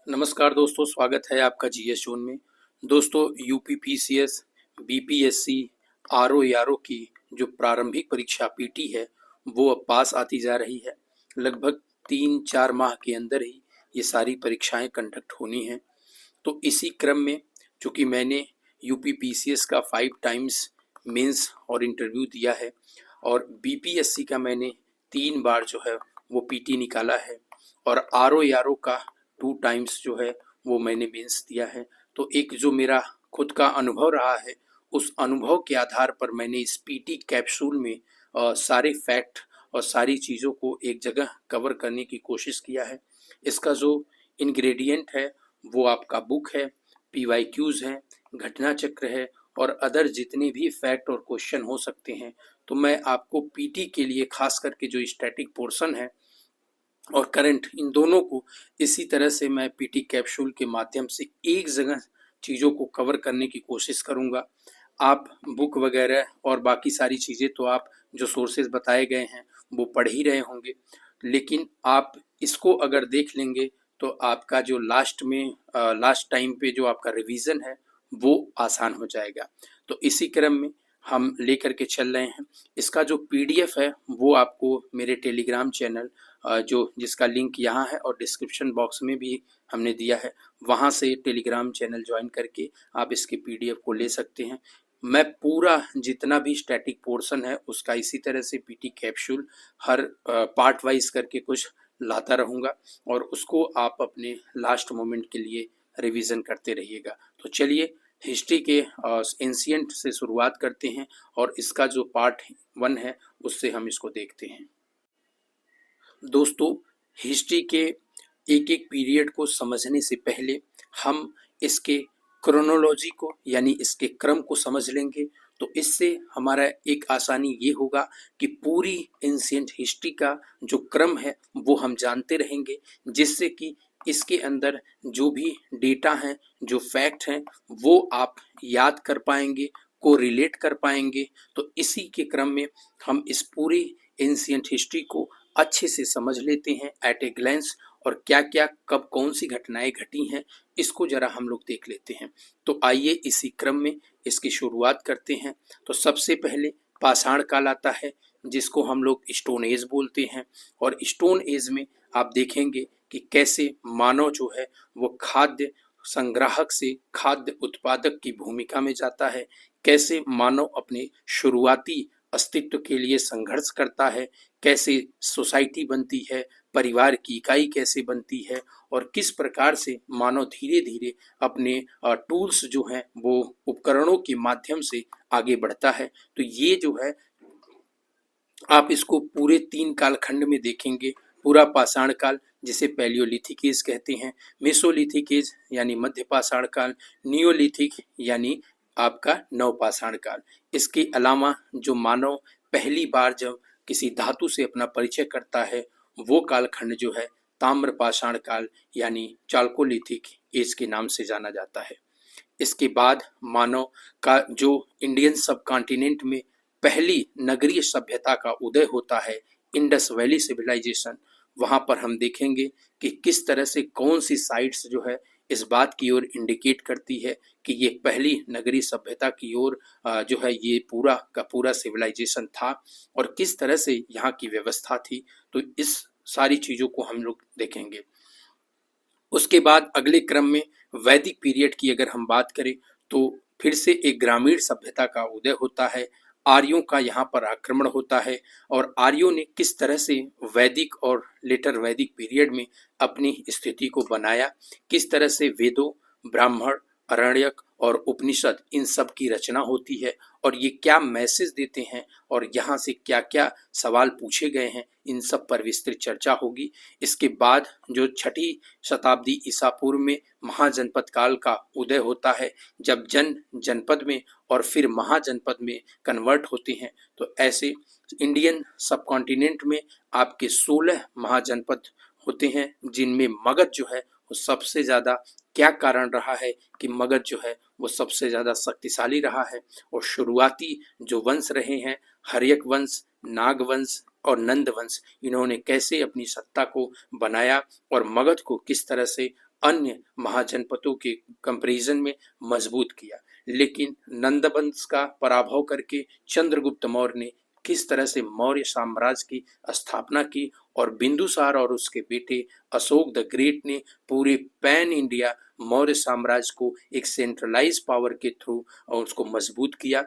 नमस्कार दोस्तों, स्वागत है आपका जीएस जोन में। दोस्तों, यूपीपीसीएस, बीपीएससी, आरओ की जो प्रारंभिक परीक्षा पीटी है वो अब पास आती जा रही है। लगभग 3-4 माह के अंदर ही ये सारी परीक्षाएं कंडक्ट होनी हैं। तो इसी क्रम में चूँकि मैंने यूपीपीसीएस का 5 टाइम्स मेंस और इंटरव्यू दिया है और बीपीएससी का मैंने 3 बार जो है वो पीटी निकाला है और आरओ का 2 टाइम्स जो है वो मैंने मेंस दिया है। तो एक जो मेरा खुद का अनुभव रहा है, उस अनुभव के आधार पर मैंने इस पीटी कैप्सूल में सारे फैक्ट और सारी चीज़ों को एक जगह कवर करने की कोशिश किया है। इसका जो इंग्रेडिएंट है वो आपका बुक है, पीवाईक्यूज हैं, घटना चक्र है और अदर जितने भी फैक्ट और क्वेश्चन हो सकते हैं। तो मैं आपको पीटी के लिए खास करके जो स्टैटिक पोर्शन है और करंट, इन दोनों को इसी तरह से मैं पीटी कैप्सूल के माध्यम से एक जगह चीज़ों को कवर करने की कोशिश करूँगा। आप बुक वगैरह और बाकी सारी चीज़ें तो आप जो सोर्सेज बताए गए हैं वो पढ़ ही रहे होंगे, लेकिन आप इसको अगर देख लेंगे तो आपका जो लास्ट टाइम पे जो आपका रिवीजन है वो आसान हो जाएगा। तो इसी क्रम में हम लेकर के चल रहे हैं। इसका जो पीडीएफ है वो आपको मेरे टेलीग्राम चैनल जो जिसका लिंक यहाँ है और डिस्क्रिप्शन बॉक्स में भी हमने दिया है, वहाँ से टेलीग्राम चैनल ज्वाइन करके आप इसके पीडीएफ को ले सकते हैं। मैं पूरा जितना भी स्टैटिक पोर्शन है उसका इसी तरह से पीटी कैप्सूल हर पार्ट वाइज करके कुछ लाता रहूँगा और उसको आप अपने लास्ट मोमेंट के लिए रिवीजन करते रहिएगा। तो चलिए हिस्ट्री के एंशियंट से शुरुआत करते हैं और इसका जो पार्ट 1 है उससे हम इसको देखते हैं। दोस्तों, हिस्ट्री के एक एक पीरियड को समझने से पहले हम इसके क्रोनोलॉजी को यानी इसके क्रम को समझ लेंगे। तो इससे हमारा एक आसानी ये होगा कि पूरी एंशियंट हिस्ट्री का जो क्रम है वो हम जानते रहेंगे, जिससे कि इसके अंदर जो भी डेटा हैं, जो फैक्ट हैं, वो आप याद कर पाएंगे, को रिलेट कर पाएंगे। तो इसी के क्रम में हम इस पूरी एंशियंट हिस्ट्री को अच्छे से समझ लेते हैं एट ए ग्लैंस, और क्या क्या कब कौन सी घटनाएं घटी हैं इसको जरा हम लोग देख लेते हैं। तो आइए इसी क्रम में इसकी शुरुआत करते हैं। तो सबसे पहले पाषाण काल आता है, जिसको हम लोग स्टोन एज बोलते हैं। और स्टोन एज में आप देखेंगे कि कैसे मानव जो है वो खाद्य संग्राहक से खाद्य उत्पादक की भूमिका में जाता है, कैसे मानव अपने शुरुआती अस्तित्व के लिए संघर्ष करता है, कैसे सोसाइटी बनती है, परिवार की इकाई कैसे बनती है और किस प्रकार से मानव धीरे धीरे अपने टूल्स जो हैं वो उपकरणों के माध्यम से आगे बढ़ता है। तो ये जो है आप इसको पूरे 3 कालखंड में देखेंगे। पूरा पाषाण काल, जिसे पैलियोलिथिक एज कहते हैं, मेसोलिथिक एज यानी मध्य पाषाण काल, नियोलिथिक यानी आपका नवपाषाण काल। इसके अलावा जो मानव पहली बार जब किसी धातु से अपना परिचय करता है वो कालखंड जो है ताम्र पाषाण काल यानी चाल्कोलिथिक एज के नाम से जाना जाता है। इसके बाद मानव का जो इंडियन सब कॉन्टिनेंट में पहली नगरीय सभ्यता का उदय होता है, इंडस वैली सिविलाइजेशन, वहाँ पर हम देखेंगे कि किस तरह से कौन सी साइट्स जो है इस बात की ओर इंडिकेट करती है कि ये पहली नगरीय सभ्यता की ओर जो है ये पूरा का पूरा सिविलाइजेशन था और किस तरह से यहाँ की व्यवस्था थी। तो इस सारी चीज़ों को हम लोग देखेंगे। उसके बाद अगले क्रम में वैदिक पीरियड की अगर हम बात करें तो फिर से एक ग्रामीण सभ्यता का उदय होता है। आर्यों का यहाँ पर आक्रमण होता है और आर्यों ने किस तरह से वैदिक और लेटर वैदिक पीरियड में अपनी स्थिति को बनाया, किस तरह से वेदों, ब्राह्मण, अरण्यक और उपनिषद इन सब की रचना होती है और ये क्या मैसेज देते हैं और यहाँ से क्या क्या सवाल पूछे गए हैं, इन सब पर विस्तृत चर्चा होगी। इसके बाद जो 6ठी शताब्दी ईसा पूर्व में महाजनपद काल का उदय होता है, जब जनपद में और फिर महाजनपद में कन्वर्ट होते हैं। तो ऐसे इंडियन सब कॉन्टिनेंट में आपके 16 महाजनपद होते हैं, जिनमें मगध जो है वो सबसे ज़्यादा, क्या कारण रहा है कि मगध जो है वो सबसे ज़्यादा शक्तिशाली रहा है। और शुरुआती जो वंश रहे हैं, हर्यक वंश, नाग वंश और नंद वंश, इन्होंने कैसे अपनी सत्ता को बनाया और मगध को किस तरह से अन्य महाजनपदों के कंपैरिजन में मजबूत किया। लेकिन नंदवंश का पराभव करके चंद्रगुप्त मौर्य ने किस तरह से मौर्य साम्राज्य की स्थापना की और बिंदुसार और उसके बेटे अशोक द ग्रेट ने पूरे पैन इंडिया मौर्य साम्राज्य को एक सेंट्रलाइज पावर के थ्रू और उसको मजबूत किया,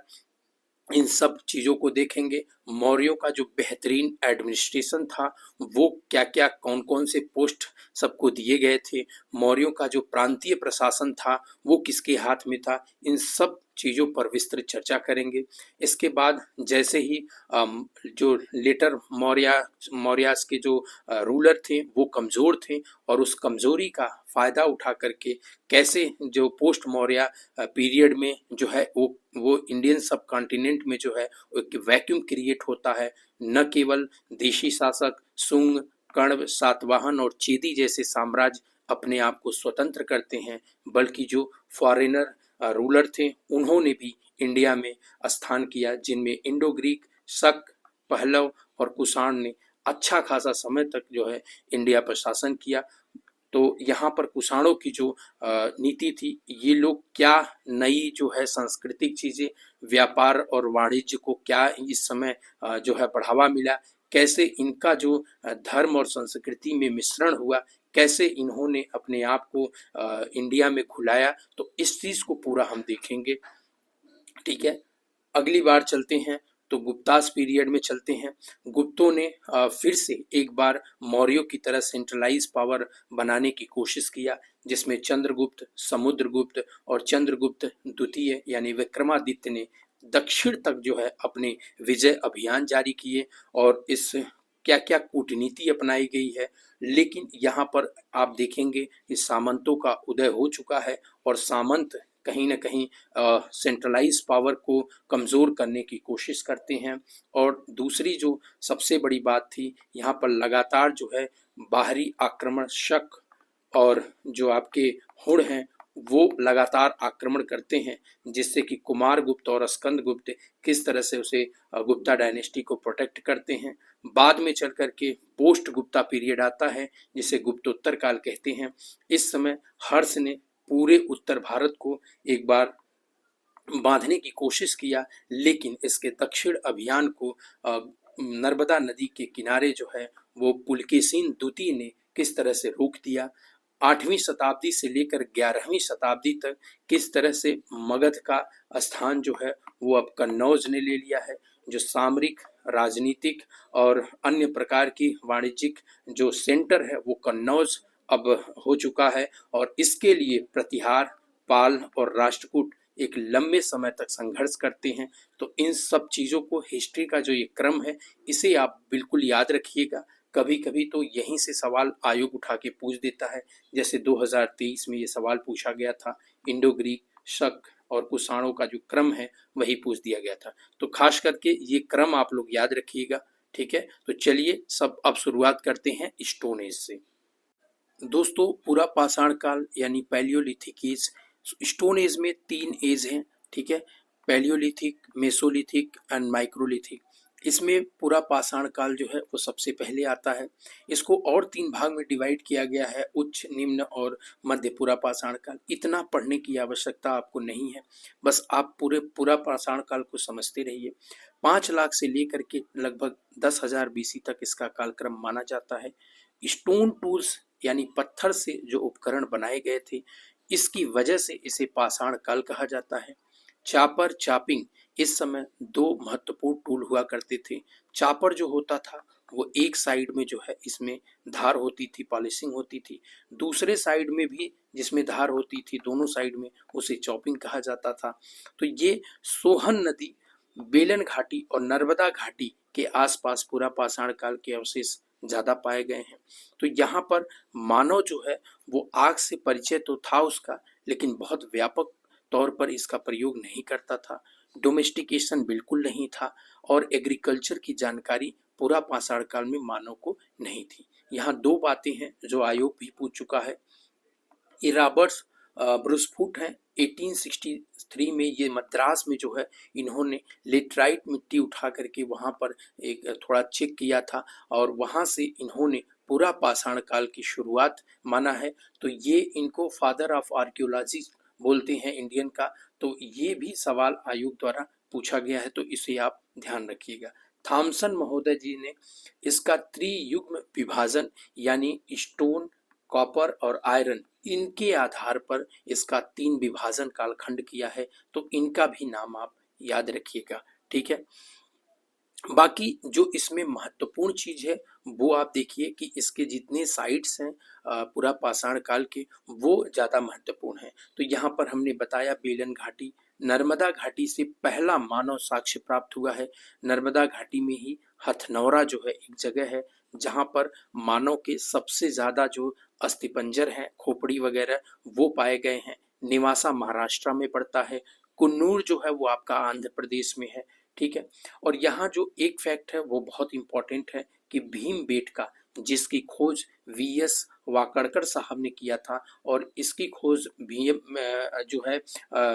इन सब चीज़ों को देखेंगे। मौर्यों का जो बेहतरीन एडमिनिस्ट्रेशन था, वो क्या क्या कौन कौन से पोस्ट सबको दिए गए थे, मौर्यों का जो प्रांतीय प्रशासन था वो किसके हाथ में था, इन सब चीज़ों पर विस्तृत चर्चा करेंगे। इसके बाद जैसे ही जो लेटर मौर्यास के जो रूलर थे वो कमज़ोर थे और उस कमज़ोरी का फ़ायदा उठा करके कैसे जो पोस्ट मौर्य पीरियड में जो है वो इंडियन सब कॉन्टिनेंट में जो है एक वैक्यूम क्रिएट होता है। न केवल देशी शासक शुंग, कण्व, सातवाहन और चेदी जैसे साम्राज्य अपने आप को स्वतंत्र करते हैं, बल्कि जो फॉरेनर रूलर थे उन्होंने भी इंडिया में स्थान किया, जिनमें इंडो ग्रीक, शक, पहलव और कुषाण ने अच्छा खासा समय तक जो है इंडिया पर शासन किया। तो यहाँ पर कुषाणों की जो नीति थी, ये लोग क्या नई जो है सांस्कृतिक चीज़ें, व्यापार और वाणिज्य को क्या इस समय जो है बढ़ावा मिला, कैसे इनका जो धर्म और संस्कृति में मिश्रण हुआ, कैसे इन्होंने अपने आप को इंडिया में घुलाया, तो इस चीज़ को पूरा हम देखेंगे। ठीक है, अगली बार चलते हैं तो गुप्तास पीरियड में चलते हैं। गुप्तों ने फिर से एक बार मौर्यों की तरह सेंट्रलाइज पावर बनाने की कोशिश किया, जिसमें चंद्रगुप्त, समुद्रगुप्त और चंद्रगुप्त द्वितीय यानी विक्रमादित्य ने दक्षिण तक जो है अपने विजय अभियान जारी किए और इस क्या क्या कूटनीति अपनाई गई है। लेकिन यहाँ पर आप देखेंगे कि सामंतों का उदय हो चुका है और सामंत कहीं ना कहीं सेंट्रलाइज पावर को कमज़ोर करने की कोशिश करते हैं। और दूसरी जो सबसे बड़ी बात थी, यहाँ पर लगातार जो है बाहरी आक्रमण, शक और जो आपके हुण हैं वो लगातार आक्रमण करते हैं, जिससे कि कुमार गुप्त और स्कंद गुप्त किस तरह से उसे गुप्ता डायनेस्टी को प्रोटेक्ट करते हैं। बाद में चल करके पोस्ट गुप्ता पीरियड आता है, जिसे गुप्तोत्तर काल कहते हैं। इस समय हर्ष ने पूरे उत्तर भारत को एक बार बांधने की कोशिश किया, लेकिन इसके दक्षिण अभियान को नर्मदा नदी के किनारे जो है वो पुलकेशिन द्वितीय ने किस तरह से रोक दिया। 8वीं शताब्दी से लेकर 11वीं शताब्दी तक किस तरह से मगध का स्थान जो है वो अब कन्नौज ने ले लिया है, जो सामरिक, राजनीतिक और अन्य प्रकार की वाणिज्यिक जो सेंटर है वो कन्नौज अब हो चुका है। और इसके लिए प्रतिहार, पाल और राष्ट्रकूट एक लंबे समय तक संघर्ष करते हैं। तो इन सब चीज़ों को, हिस्ट्री का जो ये क्रम है, इसे आप बिल्कुल याद रखिएगा। कभी कभी तो यहीं से सवाल आयोग उठा के पूछ देता है, जैसे 2023 में ये सवाल पूछा गया था, इंडो ग्रीक, शक और कुषाणों का जो क्रम है वही पूछ दिया गया था। तो खास करके ये क्रम आप लोग याद रखिएगा। ठीक है, तो चलिए सब अब शुरुआत करते हैं स्टोन एज से। दोस्तों, पूरा पाषाण काल यानी पैलियोलिथिक एज, स्टोन एज में 3 एज हैं। ठीक है, पैलियोलिथिक, मेसोलिथिक एंड माइक्रोलिथिक। इसमें पूरा पाषाण काल जो है वो सबसे पहले आता है। इसको और 3 भाग में डिवाइड किया गया है, उच्च, निम्न और मध्य पूरा पाषाण काल। इतना पढ़ने की आवश्यकता आपको नहीं है, बस आप पूरा पाषाण काल को समझते रहिए। 5 लाख से लेकर के लगभग 10,000 BC तक इसका कालक्रम माना जाता है। स्टोन टूल्स यानी पत्थर से जो उपकरण बनाए गए थे, इसकी वजह से इसे पाषाण काल कहा जाता है। चापर, चापिंग, इस समय 2 महत्वपूर्ण टूल हुआ करते थे। चापर जो होता था वो एक साइड में जो है इसमें धार होती थी, पॉलिशिंग होती थी। दूसरे साइड में भी जिसमें धार होती थी, दोनों साइड में, उसे चॉपिंग कहा जाता था। तो ये सोहन नदी, बेलन घाटी और नर्मदा घाटी के आसपास पूरा पाषाण काल के अवशेष ज़्यादा पाए गए हैं। तो यहाँ पर मानव जो है वो आग से परिचय तो था उसका, लेकिन बहुत व्यापक तौर पर इसका प्रयोग नहीं करता था। डोमेस्टिकेशन बिल्कुल नहीं था और एग्रीकल्चर की जानकारी पूरा पाषाण काल में मानव को नहीं थी। यहाँ 2 बातें हैं जो आयोग भी पूछ चुका है। ये रॉबर्ट्स ब्रूसफुट हैं, 1863 में ये मद्रास में जो है इन्होंने लेटराइट मिट्टी उठा करके वहाँ पर एक थोड़ा चेक किया था और वहाँ से इन्होंने पूरा पाषाण काल की शुरुआत माना है। तो ये इनको फादर ऑफ आर्कियोलॉजी बोलते हैं इंडियन का। तो ये भी सवाल आयोग द्वारा पूछा गया है, तो इसे आप ध्यान रखिएगा। थॉमसन महोदय जी ने इसका त्रियुग्म विभाजन यानी स्टोन, कॉपर और आयरन, इनके आधार पर इसका 3 विभाजन कालखंड किया है। तो इनका भी नाम आप याद रखिएगा, ठीक है। बाकी जो इसमें महत्वपूर्ण चीज है वो आप देखिए कि इसके जितने साइट्स हैं पूरा पाषाण काल के, वो ज्यादा महत्वपूर्ण है। तो यहाँ पर हमने बताया बेलन घाटी, नर्मदा घाटी से पहला मानव साक्ष्य प्राप्त हुआ है। नर्मदा घाटी में ही हथनौरा जो है एक जगह है जहाँ पर मानव के सबसे ज्यादा जो अस्थिपंजर हैं, खोपड़ी वगैरह, वो पाए गए हैं। निवासा महाराष्ट्र में पड़ता है। कुन्नूर जो है वो आपका आंध्र प्रदेश में है, ठीक है। और यहाँ जो एक फैक्ट है वो बहुत इंपॉर्टेंट है कि भीमबेटका, जिसकी खोज वीएस वाकड़कर साहब ने किया था, और इसकी खोज भीम जो है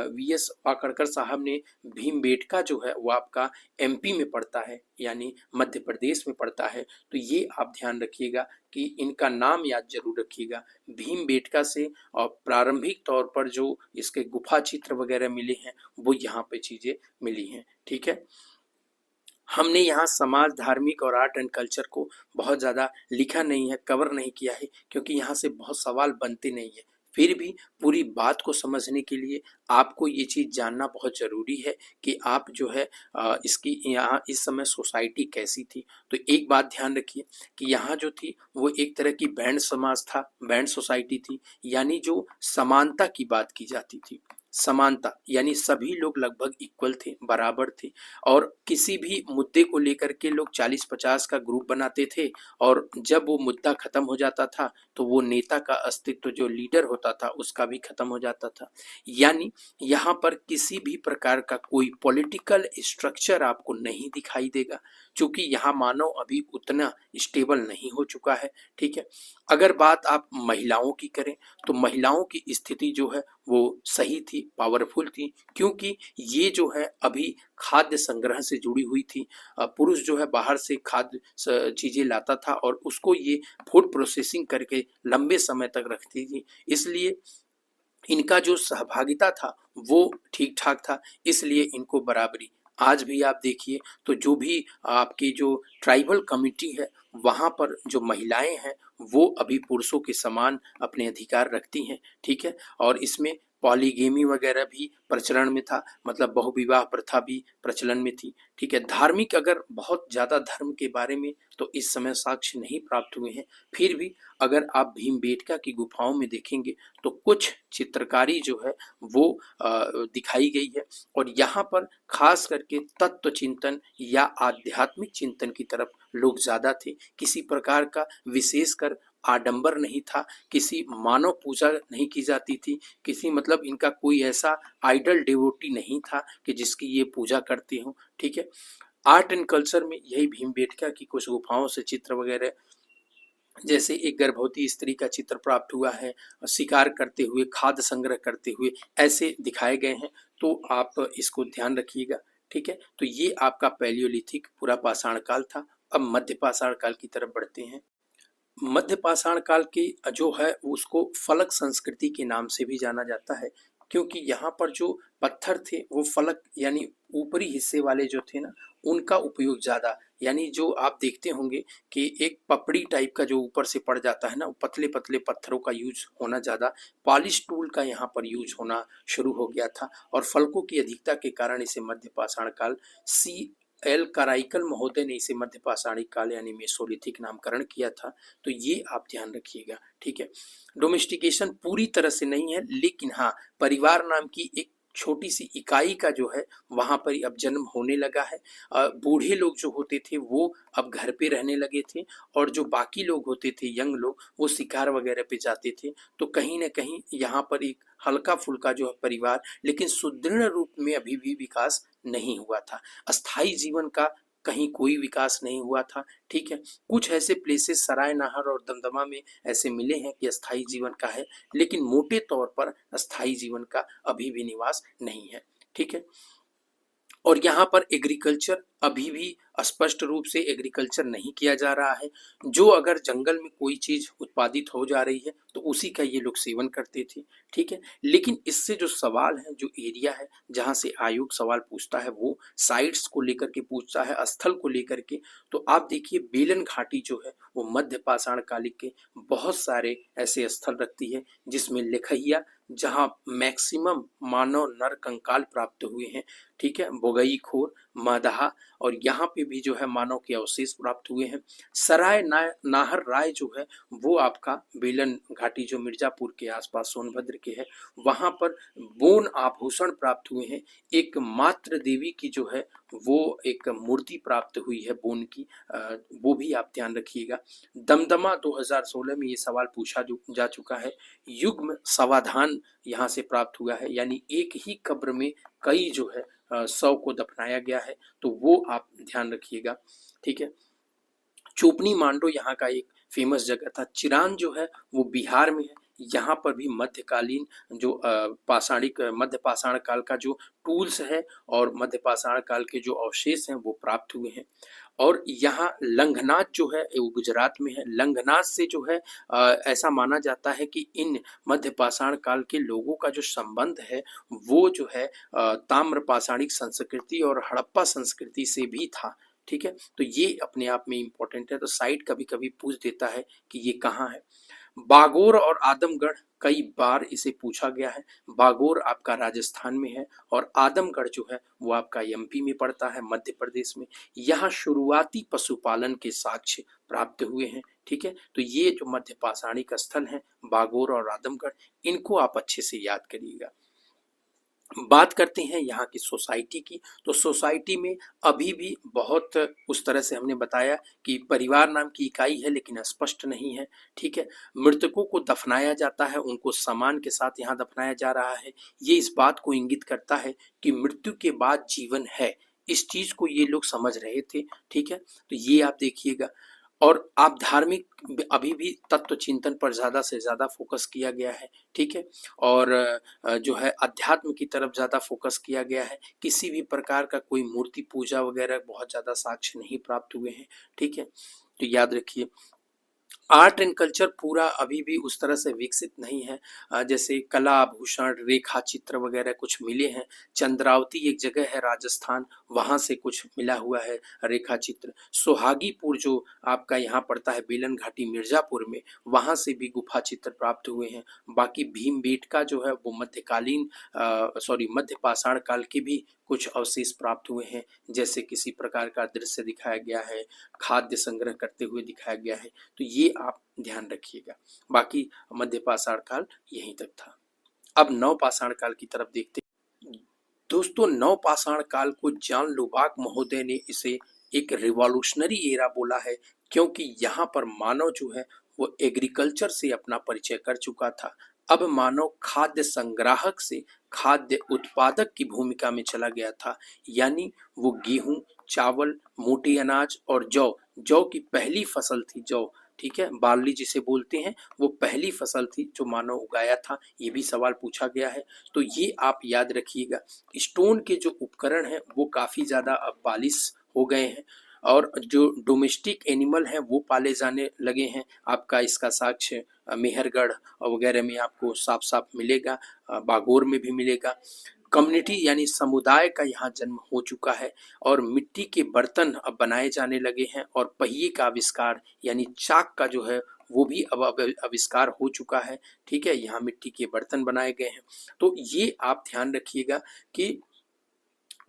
वीएस वाकड़कर साहब ने, भीमबेटका जो है वो आपका एमपी में पड़ता है यानी मध्य प्रदेश में पड़ता है। तो ये आप ध्यान रखिएगा कि इनका नाम याद जरूर रखिएगा। भीमबेटका से और प्रारंभिक तौर पर जो इसके गुफा चित्र वगैरह मिले हैं वो यहाँ पे चीजें मिली हैं, ठीक है। हमने यहाँ समाज, धार्मिक और आर्ट एंड कल्चर को बहुत ज़्यादा लिखा नहीं है, कवर नहीं किया है, क्योंकि यहाँ से बहुत सवाल बनते नहीं है। फिर भी पूरी बात को समझने के लिए आपको ये चीज़ जानना बहुत ज़रूरी है कि आप जो है इसकी यहाँ इस समय सोसाइटी कैसी थी। तो एक बात ध्यान रखिए कि यहाँ जो थी वो एक तरह की बैंड समाज था, बैंड सोसाइटी थी, यानी जो समानता की बात की जाती थी। समानता यानी सभी लोग लगभग इक्वल थे, बराबर थे, और किसी भी मुद्दे को लेकर के लोग 40-50 का ग्रुप बनाते थे, और जब वो मुद्दा खत्म हो जाता था तो वो नेता का अस्तित्व, जो लीडर होता था, उसका भी खत्म हो जाता था। यानी यहाँ पर किसी भी प्रकार का कोई पॉलिटिकल स्ट्रक्चर आपको नहीं दिखाई देगा, क्योंकि यहाँ मानव अभी उतना स्टेबल नहीं हो चुका है, ठीक है। अगर बात आप महिलाओं की करें तो महिलाओं की स्थिति जो है वो सही थी, पावरफुल थी, क्योंकि ये जो है अभी खाद्य संग्रह से जुड़ी हुई थी। पुरुष जो है बाहर से खाद्य चीजें लाता था और उसको ये फूड प्रोसेसिंग करके लंबे समय तक रखती थी, इसलिए इनका जो सहभागिता था वो ठीक ठाक था, इसलिए इनको बराबरी। आज भी आप देखिए तो जो भी आपकी जो ट्राइबल कम्युनिटी है वहाँ पर जो महिलाएं हैं वो अभी पुरुषों के समान अपने अधिकार रखती हैं, ठीक है। और इसमें पॉलीगेमी वगैरह भी प्रचलन में था, मतलब बहुविवाह प्रथा भी प्रचलन में थी, ठीक है। धार्मिक अगर बहुत ज़्यादा धर्म के बारे में तो इस समय साक्ष्य नहीं प्राप्त हुए हैं। फिर भी अगर आप भीमबेटका की गुफाओं में देखेंगे तो कुछ चित्रकारी जो है वो दिखाई गई है, और यहाँ पर खास करके तत्व चिंतन या आध्यात्मिक चिंतन की तरफ लोग ज्यादा थे। किसी प्रकार का विशेषकर आडंबर नहीं था, किसी मानव पूजा नहीं की जाती थी, किसी मतलब इनका कोई ऐसा आइडल डिवोटी नहीं था कि जिसकी ये पूजा करते हो, ठीक है। आर्ट एंड कल्चर में यही भीमबेटका की कुछ गुफाओं से चित्र वगैरह, जैसे एक गर्भवती स्त्री का चित्र प्राप्त हुआ है, शिकार करते हुए, खाद्य संग्रह करते हुए, ऐसे दिखाए गए हैं। तो आप इसको ध्यान रखिएगा, ठीक है। तो ये आपका पैलियोलिथिक पूरा पाषाण काल था। अब मध्य पाषाण काल की तरफ बढ़ते हैं। मध्य पाषाण काल की जो है उसको फलक संस्कृति के नाम से भी जाना जाता है, क्योंकि यहाँ पर जो पत्थर थे वो फलक यानी ऊपरी हिस्से वाले जो थे ना, उनका उपयोग ज्यादा, यानी जो आप देखते होंगे कि एक पपड़ी टाइप का जो ऊपर से पड़ जाता है ना, पतले पतले पत्थरों का यूज होना ज्यादा, पॉलिश टूल का यहाँ पर यूज होना शुरू हो गया था, और फलकों की अधिकता के कारण इसे मध्य पाषाण काल, सी एल कराइकल महोदय ने इसे मध्य पाषाणिक काल यानी मेसोलिथिक नामकरण किया था। तो ये आप ध्यान रखिएगा, ठीक है। डोमेस्टिकेशन पूरी तरह से नहीं है, लेकिन हाँ, परिवार नाम की एक छोटी सी इकाई का जो है वहां पर अब जन्म होने लगा है। बूढ़े लोग जो होते थे वो अब घर पे रहने लगे थे, और जो बाकी लोग होते थे, यंग लोग, वो शिकार वगैरह पे जाते थे। तो कहीं ना कहीं यहाँ पर एक हल्का फुल्का जो है परिवार, लेकिन सुदृढ़ रूप में अभी भी विकास नहीं हुआ था। अस्थाई जीवन का कहीं कोई विकास नहीं हुआ था, ठीक है। कुछ ऐसे प्लेसेस सराय नाहर और दमदमा में ऐसे मिले हैं कि अस्थाई जीवन का है, लेकिन मोटे तौर पर अस्थाई जीवन का अभी भी निवास नहीं है, ठीक है। और यहाँ पर एग्रीकल्चर अभी भी स्पष्ट रूप से एग्रीकल्चर नहीं किया जा रहा है। जो अगर जंगल में कोई चीज उत्पादित हो जा रही है तो उसी का ये लोग सेवन करते थे, ठीक है। लेकिन इससे जो सवाल है, जो एरिया है जहाँ से आयोग सवाल पूछता है, वो साइट्स को लेकर के पूछता है, स्थल को लेकर के। तो आप देखिए बेलन घाटी जो है वो मध्य पाषाण कालिक के बहुत सारे ऐसे स्थल रखती है, जिसमें लेखैया, जहाँ मैक्सिमम मानव नर कंकाल प्राप्त हुए हैं, ठीक है, बोगई खोर, मदहा, और यहाँ पे भी जो है मानव के अवशेष प्राप्त हुए हैं। सराय नाहर राय जो है वो आपका बेलन घाटी जो मिर्जापुर के आसपास सोनभद्र के है, वहां पर बोन आभूषण प्राप्त हुए हैं। एक मात्र देवी की जो है वो एक मूर्ति प्राप्त हुई है बोन की, वो भी आप ध्यान रखिएगा। दमदमा 2016 में ये सवाल पूछा जा चुका है। युग्म समाधान यहाँ से प्राप्त हुआ है, यानी एक ही कब्र में कई जो है शव को दफनाया गया है, तो वो आप ध्यान रखिएगा, ठीक है। चोपनी मांडो यहाँ का एक फेमस जगह था। चिरान जो है वो बिहार में है, यहाँ पर भी मध्यकालीन जो पाषाणिक मध्य पाषाण काल का जो टूल्स है और मध्य पाषाण काल के जो अवशेष हैं वो प्राप्त हुए हैं। और यहाँ लंघनाथ जो है वो गुजरात में है। लंघनाथ से जो है ऐसा माना जाता है कि इन मध्य पाषाण काल के लोगों का जो संबंध है वो जो है ताम्र पाषाणिक संस्कृति और हड़प्पा संस्कृति से भी था, ठीक है। तो ये अपने आप में इम्पोर्टेंट है। तो साइट कभी कभी पूछ देता है कि ये कहाँ है। बागोर और आदमगढ़ कई बार इसे पूछा गया है। बागोर आपका राजस्थान में है और आदमगढ़ जो है वो आपका एमपी में पड़ता है, मध्य प्रदेश में। यहाँ शुरुआती पशुपालन के साक्ष्य प्राप्त हुए हैं, ठीक है। तो ये जो मध्य पाषाणिक स्थल हैं बागोर और आदमगढ़, इनको आप अच्छे से याद करिएगा। बात करते हैं यहाँ की सोसाइटी की। तो सोसाइटी में अभी भी बहुत उस तरह से हमने बताया कि परिवार नाम की इकाई है लेकिन स्पष्ट नहीं है, ठीक है। मृतकों को दफनाया जाता है, उनको सम्मान के साथ यहाँ दफनाया जा रहा है। ये इस बात को इंगित करता है कि मृत्यु के बाद जीवन है, इस चीज को ये लोग समझ रहे थे, ठीक है। तो ये आप देखिएगा। और आप धार्मिक अभी भी तत्व चिंतन पर ज्यादा से ज्यादा फोकस किया गया है, ठीक है। और जो है अध्यात्म की तरफ ज्यादा फोकस किया गया है। किसी भी प्रकार का कोई मूर्ति पूजा वगैरह बहुत ज्यादा साक्ष्य नहीं प्राप्त हुए हैं, ठीक है। तो याद रखिए आर्ट एंड कल्चर पूरा अभी भी उस तरह से विकसित नहीं है। जैसे कला आभूषण, रेखा चित्र वगैरह कुछ मिले हैं। चंद्रावती एक जगह है राजस्थान, वहां से कुछ मिला हुआ है रेखा चित्र। सोहागीपुर जो आपका यहाँ पड़ता है बेलन घाटी मिर्जापुर में, वहां से भी गुफा चित्र प्राप्त हुए हैं। बाकी भीमबेटका जो है वो मध्यकालीन मध्य पाषाण काल के भी कुछ अवशेष प्राप्त हुए हैं, जैसे किसी प्रकार का दृश्य दिखाया गया है, खाद्य संग्रह करते हुए दिखाया गया है। तो ये आप ध्यान रखिएगा। बाकी मध्य पाषाण काल यहीं तक था। अब नव पाषाण काल की तरफ देखते हैं। दोस्तों नव पाषाण काल को जॉन लुबाक महोदय ने इसे एक रिवॉल्यूशनरी एरा बोला है, क्योंकि यहाँ पर मानव जो है वो एग्रीकल्चर से अपना परिचय कर चुका था। अब मानव खाद्य संग्राहक से खाद्य उत्पादक की भूमिका में चला गया था, यानी वो गेहूं, चावल, मोटे अनाज और जौ की पहली फसल थी जौ, ठीक है, बार्ली जिसे बोलते हैं, वो पहली फसल थी जो मानव उगाया था। ये भी सवाल पूछा गया है, तो ये आप याद रखिएगा। स्टोन के जो उपकरण हैं वो काफी ज्यादा अब पालिश हो गए हैं और जो डोमेस्टिक एनिमल हैं वो पाले जाने लगे हैं। आपका इसका साक्ष्य मेहरगढ़ वगैरह में आपको साफ साफ मिलेगा, बागोर में भी मिलेगा। कम्युनिटी यानी समुदाय का यहाँ जन्म हो चुका है और मिट्टी के बर्तन अब बनाए जाने लगे हैं और पहिए का आविष्कार यानी चाक का जो है वो भी अब आविष्कार हो चुका है, ठीक है। यहाँ मिट्टी के बर्तन बनाए गए हैं। तो ये आप ध्यान रखिएगा कि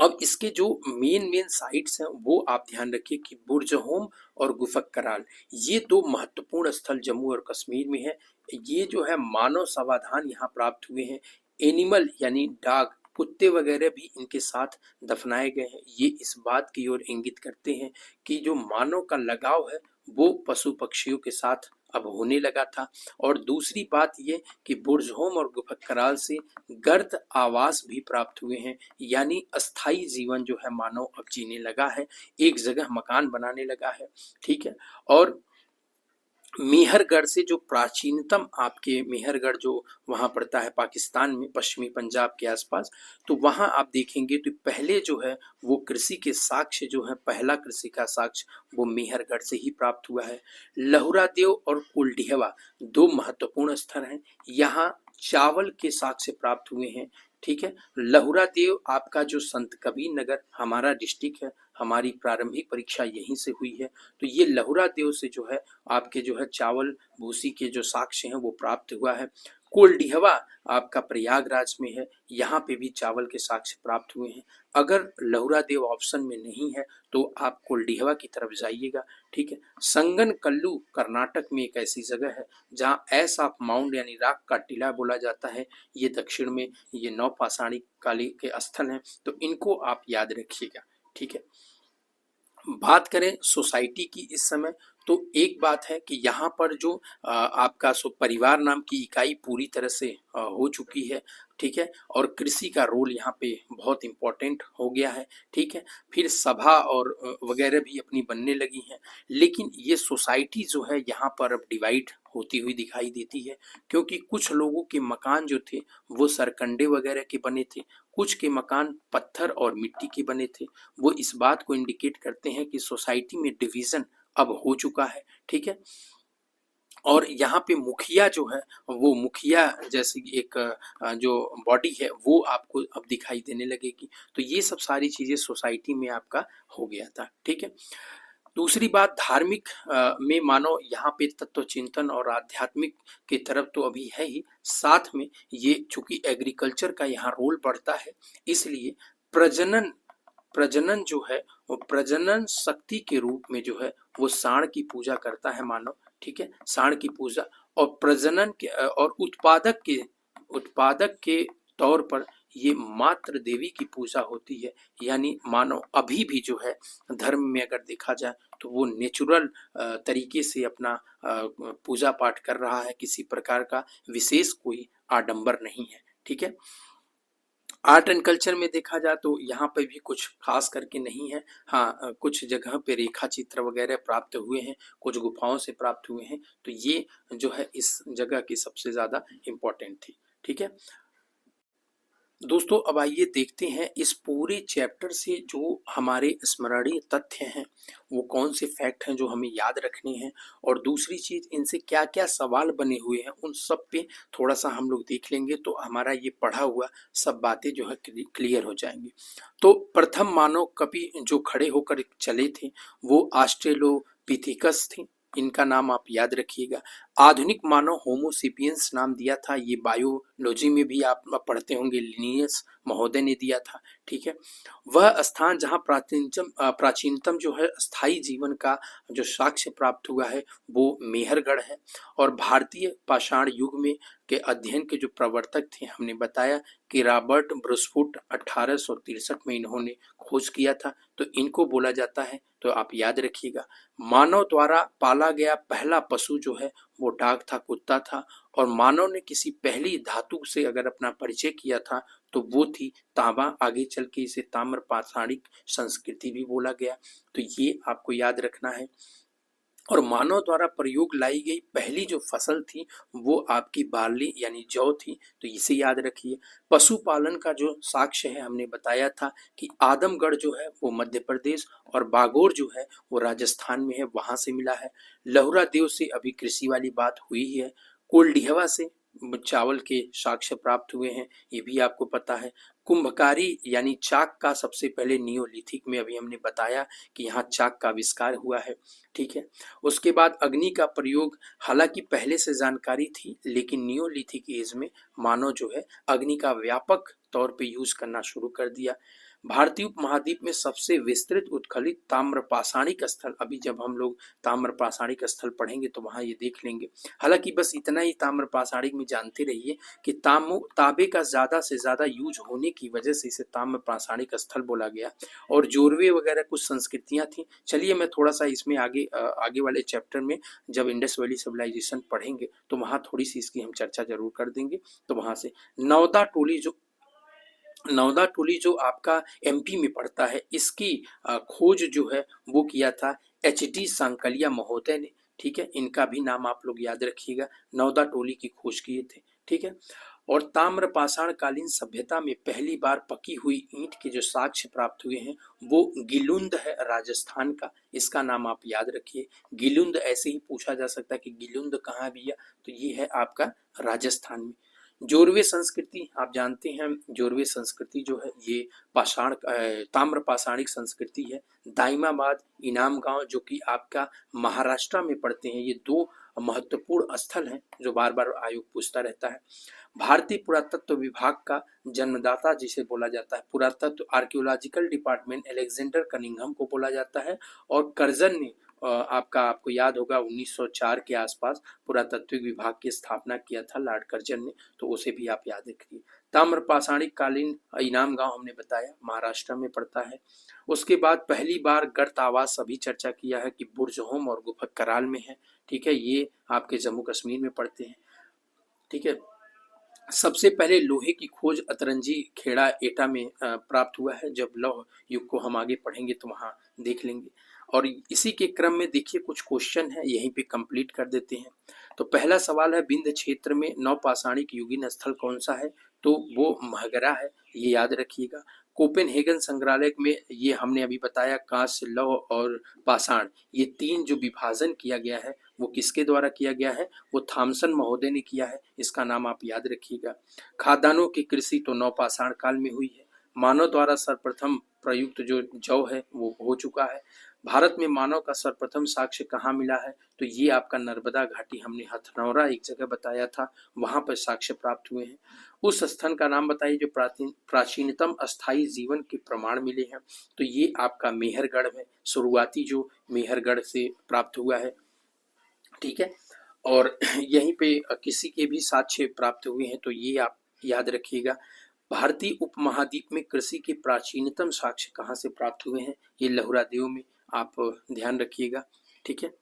अब इसके जो मेन साइट्स हैं वो आप ध्यान रखिए कि बुर्जहोम और गुफक कराल, ये दो महत्वपूर्ण स्थल जम्मू और कश्मीर में है। ये जो है मानव समाधान यहाँ प्राप्त हुए हैं। एनिमल यानी डॉग, कुत्ते वगैरह भी इनके साथ दफनाए गए हैं। ये इस बात की ओर इंगित करते हैं कि जो मानव का लगाव है वो पशु पक्षियों के साथ अब होने लगा था। और दूसरी बात ये कि बुर्जहोम और गुफक कराल से गर्द आवास भी प्राप्त हुए हैं, यानी अस्थाई जीवन जो है मानव अब जीने लगा है, एक जगह मकान बनाने लगा है, ठीक है। और मेहरगढ़ से जो प्राचीनतम आपके मेहरगढ़ जो वहाँ पड़ता है पाकिस्तान में पश्चिमी पंजाब के आसपास, तो वहाँ आप देखेंगे तो पहले जो है वो कृषि के साक्ष्य जो है, पहला कृषि का साक्ष्य वो मेहरगढ़ से ही प्राप्त हुआ है। लहुरा देव और कुलडीहवा दो महत्वपूर्ण स्थल हैं, यहाँ चावल के साक्ष्य प्राप्त हुए हैं। ठीक है, लहुरा देव आपका जो संत कबीर नगर हमारा डिस्ट्रिक्ट है, हमारी प्रारंभिक परीक्षा यहीं से हुई है, तो ये लहुरा देव से जो है आपके जो है चावल भूसी के जो साक्ष्य हैं वो प्राप्त हुआ है। कोल्डिहवा आपका प्रयागराज में है, यहाँ पे भी चावल के साक्ष्य प्राप्त हुए हैं। अगर लहुरा देव ऑप्शन में नहीं है तो आप कोल्डिहवा की तरफ जाइएगा। ठीक है, संगन कल्लू कर्नाटक में एक ऐसी जगह है जहाँ एस ऑफ माउंट यानी राख का टीला बोला जाता है। ये दक्षिण में ये नवपाषाणिक काली के स्थल हैं, तो इनको आप याद रखिएगा। ठीक है, बात करें सोसाइटी की इस समय, तो एक बात है कि यहाँ पर जो आपका परिवार नाम की इकाई पूरी तरह से हो चुकी है। ठीक है, और कृषि का रोल यहाँ पे बहुत इम्पोर्टेंट हो गया है। ठीक है, फिर सभा और वगैरह भी अपनी बनने लगी हैं, लेकिन ये सोसाइटी जो है यहाँ पर अब डिवाइड होती हुई दिखाई देती है, क्योंकि कुछ लोगों के मकान जो थे वो सरकंडे वगैरह के बने थे, कुछ के मकान पत्थर और मिट्टी के बने थे। वो इस बात को इंडिकेट करते हैं कि सोसाइटी में डिवीजन अब हो चुका है। ठीक है, और यहाँ पे मुखिया जो है वो मुखिया जैसे एक जो बॉडी है वो आपको अब दिखाई देने लगेगी। तो ये सब सारी चीजें सोसाइटी में आपका हो गया था। ठीक है, दूसरी बात धार्मिक में मानो यहाँ पे तत्व चिंतन और आध्यात्मिक की तरफ तो अभी है ही, साथ में ये चूंकि एग्रीकल्चर का यहाँ रोल बढ़ता है, इसलिए प्रजनन प्रजनन जो है वो प्रजनन शक्ति के रूप में जो है वो सांड की पूजा करता है मानव। ठीक है, सांड की पूजा और प्रजनन के और उत्पादक के तौर पर ये मातृ देवी की पूजा होती है। यानी मानव अभी भी जो है धर्म में अगर देखा जाए तो वो नेचुरल तरीके से अपना पूजा पाठ कर रहा है, किसी प्रकार का विशेष कोई आडंबर नहीं है। ठीक है, आर्ट एंड कल्चर में देखा जाए तो यहाँ पे भी कुछ खास करके नहीं है। हाँ, कुछ जगह पे रेखा चित्र वगैरह प्राप्त हुए हैं, कुछ गुफाओं से प्राप्त हुए हैं, तो ये जो है इस जगह की सबसे ज़्यादा इम्पोर्टेंट थी। ठीक है दोस्तों, अब आइए देखते हैं इस पूरे चैप्टर से जो हमारे स्मरणीय तथ्य हैं वो कौन से फैक्ट हैं जो हमें याद रखने हैं, और दूसरी चीज इनसे क्या क्या सवाल बने हुए हैं उन सब पे थोड़ा सा हम लोग देख लेंगे, तो हमारा ये पढ़ा हुआ सब बातें जो है क्लियर हो जाएंगी। तो प्रथम मानव कवि जो खड़े होकर चले थे वो ऑस्ट्रेलोपिथेकस थे, इनका नाम आप याद रखिएगा। आधुनिक मानव होमोसेपियंस नाम दिया था, ये बायोलॉजी में भी आप पढ़ते होंगे, लिनियस महोदय ने दिया था। ठीक है, वह स्थान जहाँ प्राचीनतम जो है स्थायी जीवन का जो साक्ष्य प्राप्त हुआ है वो मेहरगढ़ है। और भारतीय पाषाण युग में के अध्ययन के जो प्रवर्तक थे हमने बताया कि रॉबर्ट ब्रूसफुट 1863 में इन्होंने खोज किया था, तो इनको बोला जाता है। तो आप याद रखिएगा, मानव द्वारा पाला गया पहला पशु जो है वो डाक था, कुत्ता था, और मानव ने किसी पहली धातु से अगर अपना परिचय किया था तो वो थी तांबा। आगे चल के इसे ताम्र पाषाणिक संस्कृति भी बोला गया, तो ये आपको याद रखना है। और मानव द्वारा प्रयोग लाई गई पहली जो फसल थी वो आपकी बार्ली यानी जौ थी, तो इसे याद रखिए। पशुपालन का जो साक्ष्य है हमने बताया था कि आदमगढ़ जो है वो मध्य प्रदेश और बागोर जो है वो राजस्थान में है, वहां से मिला है। लहुरा देव से अभी कृषि वाली बात हुई ही है। कोल्डिहवा से चावल के साक्ष्य प्राप्त हुए हैं, ये भी आपको पता है। कुंभकारी यानी चाक का सबसे पहले नियोलिथिक में अभी हमने बताया कि यहाँ चाक का आविष्कार हुआ है। ठीक है, उसके बाद अग्नि का प्रयोग, हालांकि पहले से जानकारी थी लेकिन नियोलिथिक एज में मानव जो है अग्नि का व्यापक तौर पे यूज करना शुरू कर दिया। भारतीय उपमहाद्वीप में सबसे विस्तृत उत्खलित ताम्र पाषाणिक स्थल, अभी जब हम लोग ताम्र पाषाणिक स्थल पढ़ेंगे तो वहां ये देख लेंगे। हालांकि बस इतना ही ताम्र पाषाणिक में जानते रहिए कि तांबे का ज्यादा से ज्यादा यूज होने की वजह से इसे ताम्र पाषाणिक स्थल बोला गया। और जोरवे वगैरह कुछ संस्कृतियां थी। चलिए मैं थोड़ा सा इसमें आगे वाले चैप्टर में जब इंडस वैली सिविलाइजेशन पढ़ेंगे तो वहां थोड़ी सी इसकी हम चर्चा जरूर कर देंगे। तो वहां से नौदा टोली जो आपका एमपी में पड़ता है, इसकी खोज जो है वो किया था एच डी सांकलिया महोदय ने। ठीक है, इनका भी नाम आप लोग याद रखिएगा। नौदा टोली की खोज किए थे, ठीक है। और ताम्र पाषाण कालीन सभ्यता में पहली बार पकी हुई ईंट के जो साक्ष्य प्राप्त हुए हैं वो गिलुंद है राजस्थान का, इसका नाम आप याद रखिए। गिलुंद ऐसे ही पूछा जा सकता है कि गिलुंद कहाँ है भैया, तो ये है आपका राजस्थान में। जोरवे संस्कृति आप जानते हैं, जोरवे संस्कृति जो है ये पाषाण ताम्र पाषाणिक संस्कृति है। दाइमाबाद, इनाम गांव जो कि आपका महाराष्ट्र में पड़ते हैं, ये दो महत्वपूर्ण स्थल हैं जो बार बार आयोग पूछता रहता है। भारतीय पुरातत्व विभाग का जन्मदाता जिसे बोला जाता है, पुरातत्व आर्कियोलॉजिकल डिपार्टमेंट अलेक्जेंडर कनिंघम को बोला जाता है। और कर्जन ने आपको याद होगा 1904 के आसपास पुरातत्विक विभाग की स्थापना किया था लॉर्ड कर्जन ने, तो उसे भी आप याद रखिए। ताम्र पाषाणिक कालीन इनाम गांव हमने बताया महाराष्ट्र में पड़ता है। उसके बाद पहली बार गर्त आवास अभी चर्चा किया है कि बुर्जहोम और गुफकराल में है, ठीक है, ये आपके जम्मू कश्मीर में पड़ते हैं, ठीक है। सबसे पहले लोहे की खोज अतरंजी खेड़ा एटा में प्राप्त हुआ है। जब लौह युग को हम आगे पढ़ेंगे तो वहाँ देख लेंगे। और इसी के क्रम में देखिए कुछ क्वेश्चन है, यहीं पे कंप्लीट कर देते हैं। तो पहला सवाल है, विंध्य क्षेत्र में नवपाषाणिक युगीन स्थल कौन सा है, तो वो महगरा है, ये याद रखिएगा। कोपेनहेगन संग्रहालय में ये हमने अभी बताया कांस्य, लौह और पाषाण, ये तीन जो विभाजन किया गया है वो किसके द्वारा किया गया है, वो थॉमसन महोदय ने किया है, इसका नाम आप याद रखिएगा। खाद्यान्नों की कृषि तो नवपाषाण काल में हुई है। मानव द्वारा सर्वप्रथम प्रयुक्त जो जौ है वो हो चुका है। भारत में मानव का सर्वप्रथम साक्ष्य कहाँ मिला है, तो ये आपका नर्मदा घाटी, हमने हथनौरा एक जगह बताया था, वहां पर साक्ष्य प्राप्त हुए हैं। उस स्थान का नाम बताइए जो प्राचीनतम अस्थायी जीवन के प्रमाण मिले हैं, तो ये आपका मेहरगढ़ है, शुरुआती जो मेहरगढ़ से प्राप्त हुआ है, ठीक है। और यहीं पे किसी के भी साक्ष्य प्राप्त हुए हैं, तो ये आप याद रखिएगा। भारतीय उपमहाद्वीप में कृषि के प्राचीनतम साक्ष्य कहाँ से प्राप्त हुए हैं, ये लहुरा देव में, आप ध्यान रखिएगा, ठीक है।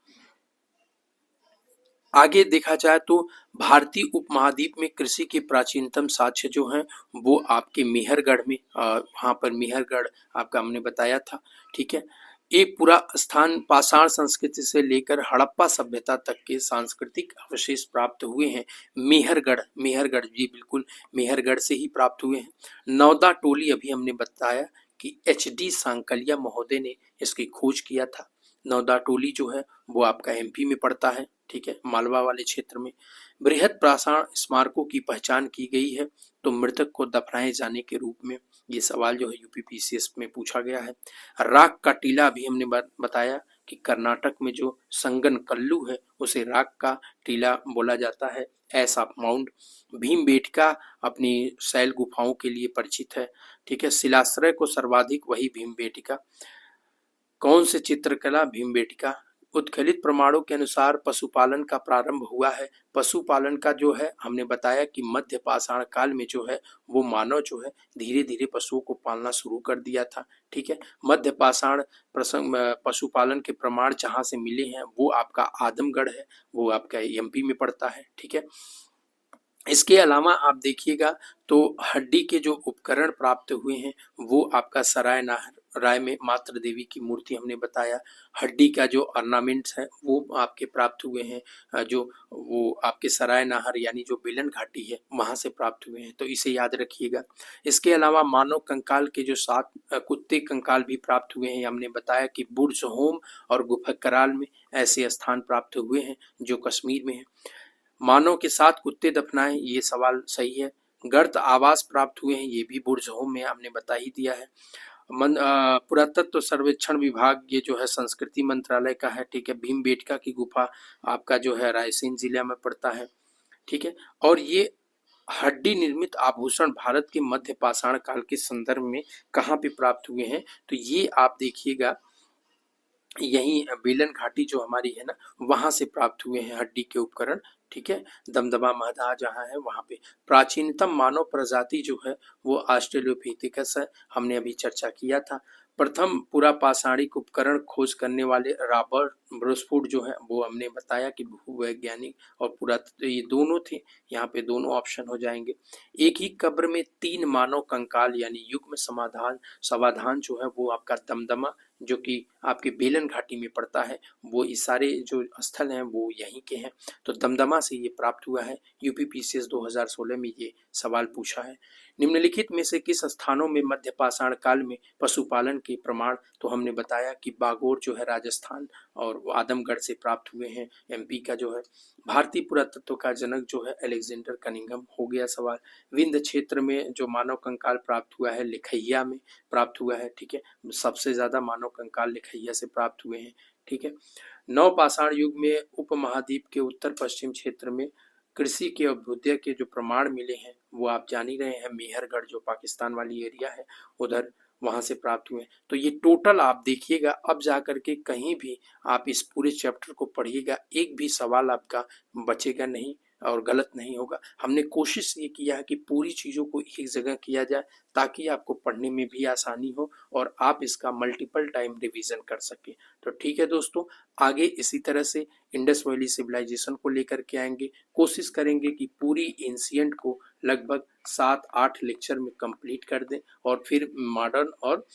आगे देखा जाए तो भारतीय उपमहाद्वीप में कृषि के प्राचीनतम साक्ष्य जो हैं वो आपके मेहरगढ़ में, वहाँ पर मेहरगढ़ आपका हमने बताया था, ठीक है। एक पूरा स्थान पाषाण संस्कृति से लेकर हड़प्पा सभ्यता तक के सांस्कृतिक अवशेष प्राप्त हुए हैं मेहरगढ़, मेहरगढ़ जी बिल्कुल मेहरगढ़ से ही प्राप्त हुए हैं। नौदा टोली अभी हमने बताया कि HD सांकलिया महोदय ने इसकी खोज किया था। नौदा टोली जो है वो आपका MP में पड़ता है, ठीक है, मालवा वाले क्षेत्र में। बृहद पाषाण स्मारकों की पहचान की गई है, तो मृतक को दफनाए जाने के रूप में, ये सवाल जो है UPPCS में पूछा गया है। राग का टीला भी हमने बताया कि कर्नाटक में जो संगन कल्लू है उसे राग का टीला बोला जाता है, एस ऑफ माउंट। भीमबेटका अपनी शैल गुफाओं के लिए परिचित है, ठीक है। शिलाश्रय को सर्वाधिक वही भीमबेटका। कौन से चित्रकला, भीमबेटका। उत्खलित प्रमाणों के अनुसार पशुपालन का प्रारंभ हुआ है। पशुपालन का जो है हमने बताया कि मध्य पाषाण काल में जो है वो मानव जो है धीरे धीरे पशुओं को पालना शुरू कर दिया था, ठीक है। मध्य पाषाण पशुपालन के प्रमाण जहाँ से मिले हैं वो आपका आदमगढ़ है, वो आपका MP में पड़ता है, ठीक है। इसके अलावा आप देखिएगा तो हड्डी के जो उपकरण प्राप्त हुए हैं वो आपका सराय राय में मातृ देवी की मूर्ति हमने बताया। हड्डी का जो ऑर्नामेंट्स है वो आपके प्राप्त हुए हैं, जो वो आपके सराय नाहर यानी जो बेलन घाटी है वहां से प्राप्त हुए हैं, तो इसे याद रखिएगा। इसके अलावा मानव कंकाल के जो 7 कुत्ते कंकाल भी प्राप्त हुए हैं, हमने बताया कि बुर्जहोम और गुफकराल में ऐसे स्थान प्राप्त हुए हैं जो कश्मीर में है। मानव के 7 कुत्ते दफनाए, ये सवाल सही है। गर्त आवास प्राप्त हुए हैं, ये भी बुर्जहोम में हमने बता ही दिया है। पुरातत्व सर्वेक्षण विभाग ये जो है संस्कृति मंत्रालय का है, ठीक है। भीमबेटका की गुफा आपका जो है रायसेन जिला में पड़ता है, ठीक है। और ये हड्डी निर्मित आभूषण भारत के मध्य पाषाण काल के संदर्भ में कहाँ पे प्राप्त हुए हैं, तो ये आप देखिएगा यही बेलन घाटी जो हमारी है ना वहां से प्राप्त हुए हैं हड्डी के उपकरण, ठीक है। दमदमा महदा जहाँ है वहां पे। प्राचीनतम मानव प्रजाति जो है वो ऑस्ट्रेलोपिथेकस है, हमने अभी चर्चा किया था। प्रथम पूरा पाषाणिक उपकरण खोज करने वाले ब्रह्मस्फुट जो है वो हमने बताया कि भूवैज्ञानिक और पुरातत्व ये दोनों थे, यहाँ पे दोनों ऑप्शन हो जाएंगे। एक ही कब्र में 3 मानव कंकाल यानी युग्म समाधान जो है वो आपका दमदमा जो कि आपके बेलन घाटी में पड़ता है, वो ये सारे जो स्थल हैं वो यहीं के हैं। तो दमदमा से ये प्राप्त हुआ है। यूपीपीसीएस 2016 में ये सवाल पूछा है। निम्नलिखित में से किस स्थानों में मध्य पाषाण काल में पशुपालन के प्रमाण, तो हमने बताया कि बागोर जो है राजस्थान और आदमगढ़ से प्राप्त हुए हैं, एमपी का जो है। भारतीय पुरातत्व का जनक जो है अलेक्जेंडर कनिंघम हो गया सवाल। विंध्य क्षेत्र में जो मानव कंकाल प्राप्त हुआ है लिखैया में प्राप्त हुआ है, ठीक है, सबसे ज्यादा मानव कंकाल लिखैया से प्राप्त हुए हैं, ठीक है। नवपाषाण युग में उपमहाद्वीप के उत्तर पश्चिम क्षेत्र में कृषि के अभ्युदय के जो प्रमाण मिले हैं वो आप जान ही रहे हैं, मेहरगढ़ जो पाकिस्तान वाली एरिया है उधर, वहां से प्राप्त हुए। तो ये टोटल आप देखिएगा, अब जाकर के कहीं भी आप इस पूरे चैप्टर को पढ़िएगा, एक भी सवाल आपका बचेगा नहीं और गलत नहीं होगा। हमने कोशिश ये किया है कि पूरी चीज़ों को एक जगह किया जाए ताकि आपको पढ़ने में भी आसानी हो और आप इसका मल्टीपल टाइम रिवीजन कर सके। तो ठीक है दोस्तों, आगे इसी तरह से इंडस वैली सिविलाइजेशन को लेकर के आएंगे। कोशिश करेंगे कि पूरी एंशिएंट को लगभग 7-8 लेक्चर में कंप्लीट कर दें और फिर मॉडर्न और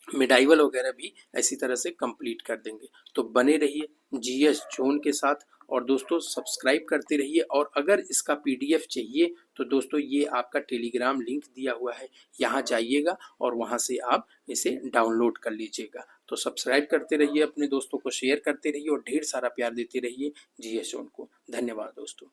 मिडाइवल वगैरह भी ऐसी तरह से कंप्लीट कर देंगे। तो बने रहिए जीएस जोन के साथ और दोस्तों सब्सक्राइब करते रहिए। और अगर इसका पीडीएफ चाहिए तो दोस्तों ये आपका टेलीग्राम लिंक दिया हुआ है, यहाँ जाइएगा और वहाँ से आप इसे डाउनलोड कर लीजिएगा। तो सब्सक्राइब करते रहिए, अपने दोस्तों को शेयर करते रहिए और ढेर सारा प्यार देते रहिए जीएस जोन को। धन्यवाद दोस्तों।